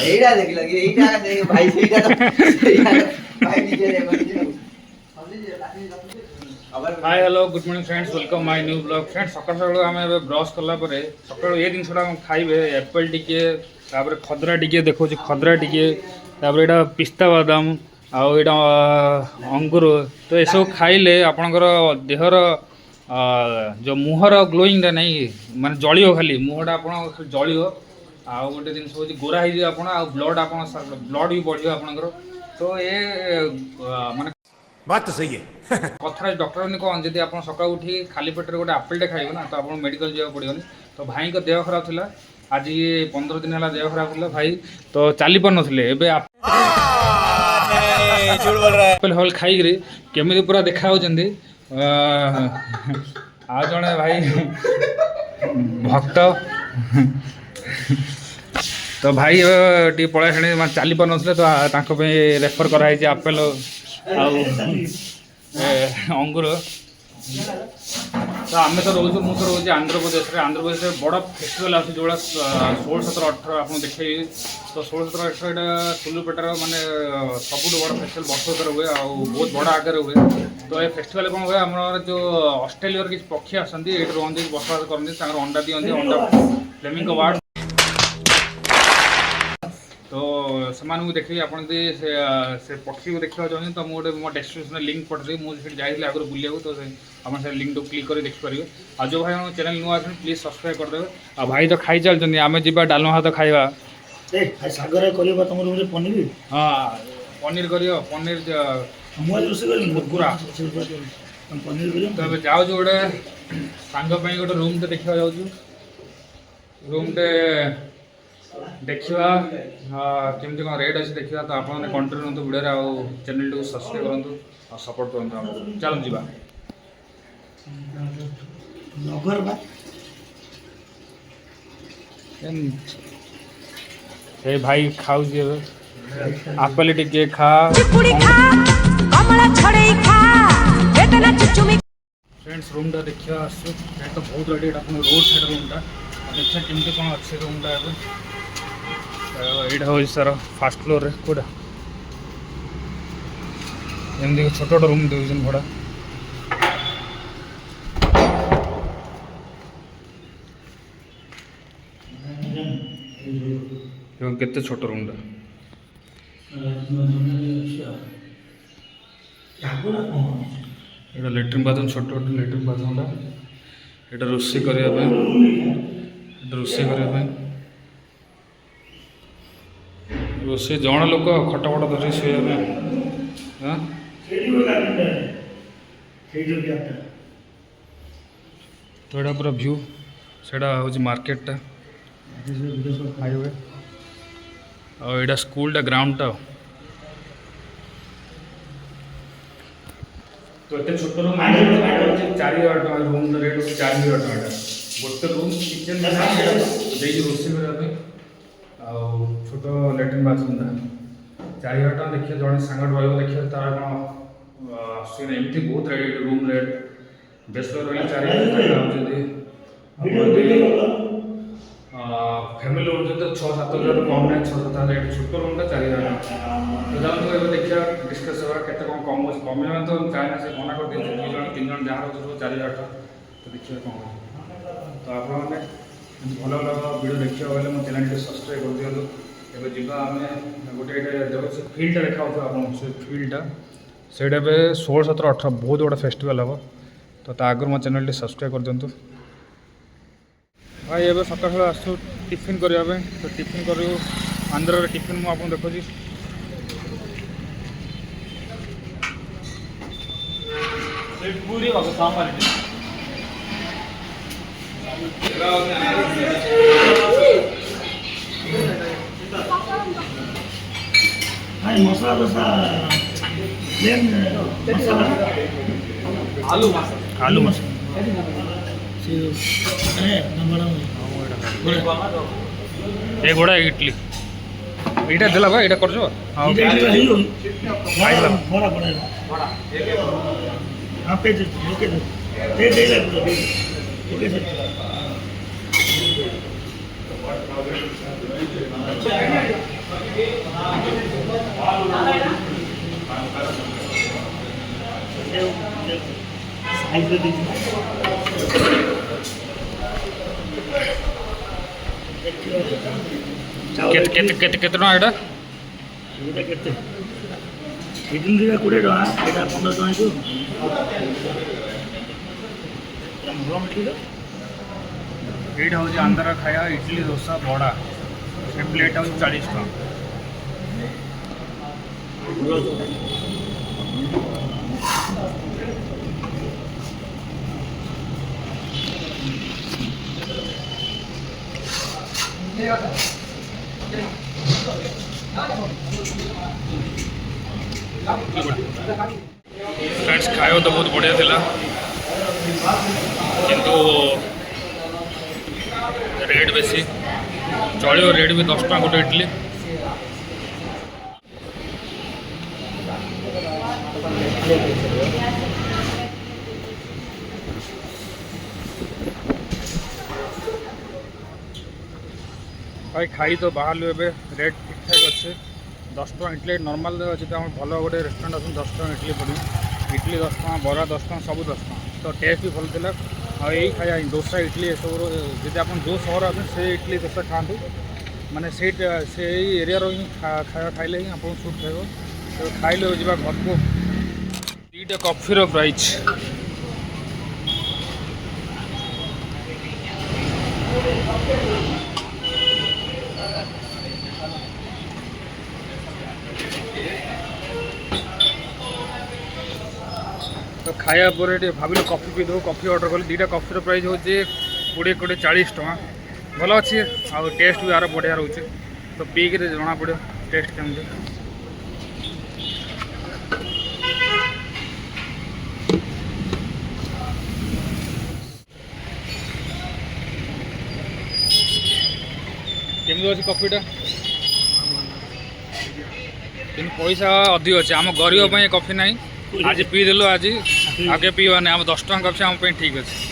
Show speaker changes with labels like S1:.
S1: এইটা দেখি লাগে এইটা দেখি ভাই সেইটা ভাই নিজে
S2: hi hello good morning friends welcome my new blog friends सकाळ सकाळ आम ब्रश कला सकाळ ये जिनसा खाइबे एप्पल टिके तापर खदरा टिके देखो खदरा टिके तापर एटा पिस्ता बादाम आउ एटा अंगूर तो ये सब खाइले आपणकर देहर जो मुहर ग्लोइंग नहीं माने जलियो खाली मुहटा आप जलियो आउ गोटे जिन हूँ गोरा हो आप ब्लड आप ब्लड भी बढ़िया आपणकर तो ये माने
S3: बात तो सही है
S2: कथा डॉक्टर ने कौन जब आप सकाल उठी खाली पेटर गोटे आपेलटे खाइबे ना तो आप मेडिकल जावा पड़ोनी तो भाई को देह खराब था आज 15 दिन है देह खराब था भाई तो चली पार नथिले एबे आपेल हल खाई केमी पूरा देखा आ जड़े भाई भक्त तो भाई टी पड़ा चली पार नथिले तो रेफर कराई आपेल अंगूर तो आम तो रोज मुझे रोज आंध्र प्रदेश में बड़ फेस्टिवल आस जो 16, 17, 18 आप देखे तो 16, 17, 18 यहाँ सुलुपेटार मानने सब बड़ फेस्टिवल वर्ष हुए आ बहुत बड़ा आगे हुए तो ये फेस्टिवल कौन हुए आम जो ऑस्ट्रेलिया किसी पक्षी आसती ये रुहत बसवास करते अंडा दिखती अंडा फ्लेमिंग वार्ड तो से देखिए आप से पक्षी को देखा चाहते तो मुझे मो डेस्टिनेशन लिंक पठेदेवी मुझे जाइए आगे बुलिया तो आप लिंक तो क्लिक कर देखिपारे आ जो भाई चैनल नुआ अच्छे प्लीज सब्सक्राइब करदे आ भाई तो खाई चलते आम जी डालमा भात खाइबा हाँ पनीर कर पनीर कुरकुरा तो जाऊँ गोटे सांग गोटे रूमटे देखा जाऊँ रूमटे देखा केमती कौन रेट अच्छे देखा तो आप continue video channel T subscribe करूँ और सपोर्ट करूँ चलो जी ए भाई खाऊ आपेल टिके खा फ्रेंड्स रूमटा देखा आसु तो बहुत रेडी रोड साइड रूमटा देखा केमती कौन अच्छे रूमटा यहाँ हूँ सर फास्ट फ्लोर रे कौटा एमती छोट छोट रूम दे भड़ा केते छोट रूमटा यहाँ लैट्रिन बाथरूम छोट छोट लैट्रिन बाथरूमटा यहाँ रोषे करने रोषे करने रोषे जन लोक खटपट धरी शोया तो यहाँ पूरा व्यू से हूँ मार्केटा हाईवे और स्कूलटा ग्राउंडटा तो ये छोट रूम 4000 टका रूम रेट 4000 टका गोटे रूम किचन रोषे करने छोट लैट्रिन बाथरूम 4000 टका देखिए जड़े सांग रही देखिए तार कौन एमती बहुत रेट रूम रेट बेचलर रही 4000 फैमिली रोज तो 6-7 हज़ार कम ना 6-7 हज़ार छोट रूमटा 4000 तो जाऊँ ये देखिए डिस्कस हुआ के कम कमे तो चाहे से मना कर दिए 2 जन 3 जन जहाँ रोज 4000 टका तो देखिए कौन तो आप भल भल वीडियो देखा गले मो चैनल सब्सक्राइब कर दिखाँ एवं जीवा आम गोटे देखो से फिल्डटा देखा आप से फिल्डटा से 16, 17, 18 बहुत बड़ा फेस्टिवल हम तो आगर मो चैनल सब्सक्राइब कर दिखाँ भाई एवं सकाल सकाल आसु टिफिन करने तो टिफिन कर आंध्र टिफिन मुझे देखो पूरी सांबार
S4: मसाला दोसा
S2: आलू मसाला
S4: आलू मसाला
S2: ये गोड़ा इडली यहाँ देला भाई यहाँ कर हाँ
S4: साइज दे
S2: କେତେ ଟଙ୍କା ଏଇଟା?
S4: ଏଇଟା କେତେ ଇଡଲି ଦୁଇଟା 20 ଟଙ୍କା, ଏଇଟା 15 ଟଙ୍କା ହେଇଥିବ। ଭଲ ମିଠା।
S2: ଏଇଟା ହେଉଛି ଆନ୍ଧ୍ର ଖାଇବା ଇଡଲି ଦୋସା ବଡ଼ା। ଏ ପ୍ଲେଟ୍ ହେଉଛି 40 ଟଙ୍କା। फ्रेंड्स खाया तो बहुत बढ़िया थिला किंतु रेट बेसी चलो रेट भी 10 टका गोटे इडली। भाई खाई तो बाहर एवं रेट ठीक ठाक अच्छे 10 टका इडली नॉर्मल अच्छे तो भल गोटे रेस्टोरेंट अच्छे 10 टका इडली पड़े इडली 10 टका बरा 10 टका सब 10 टका तो टेस्ट भी भल था। यही खाया डोसा इडली सब जी आप जो सहर आते से इडली डोसा खाँतु माने से एरिया ही खाया खाइले ही आपको सूट खाइब तो खाइले जा घर को 2टा कॉफीर प्राइस तो खाया पर भाविल कॉफी पी दो कॉफी ऑर्डर कल 2टा कॉफीर प्राइस हूँ 20 40 टका भल अच्छे आ टेस्ट भी यार बढ़िया रोचे तो पीक जना पड़ो टेस्ट केमती। केमती अच्छे कॉफीटा कि पैसा अधिक अच्छे आम गरीब कॉफी ना आज पीदेलु आज आगे पीवा ना आम 10 टका कॉफी आम ठीक अच्छे।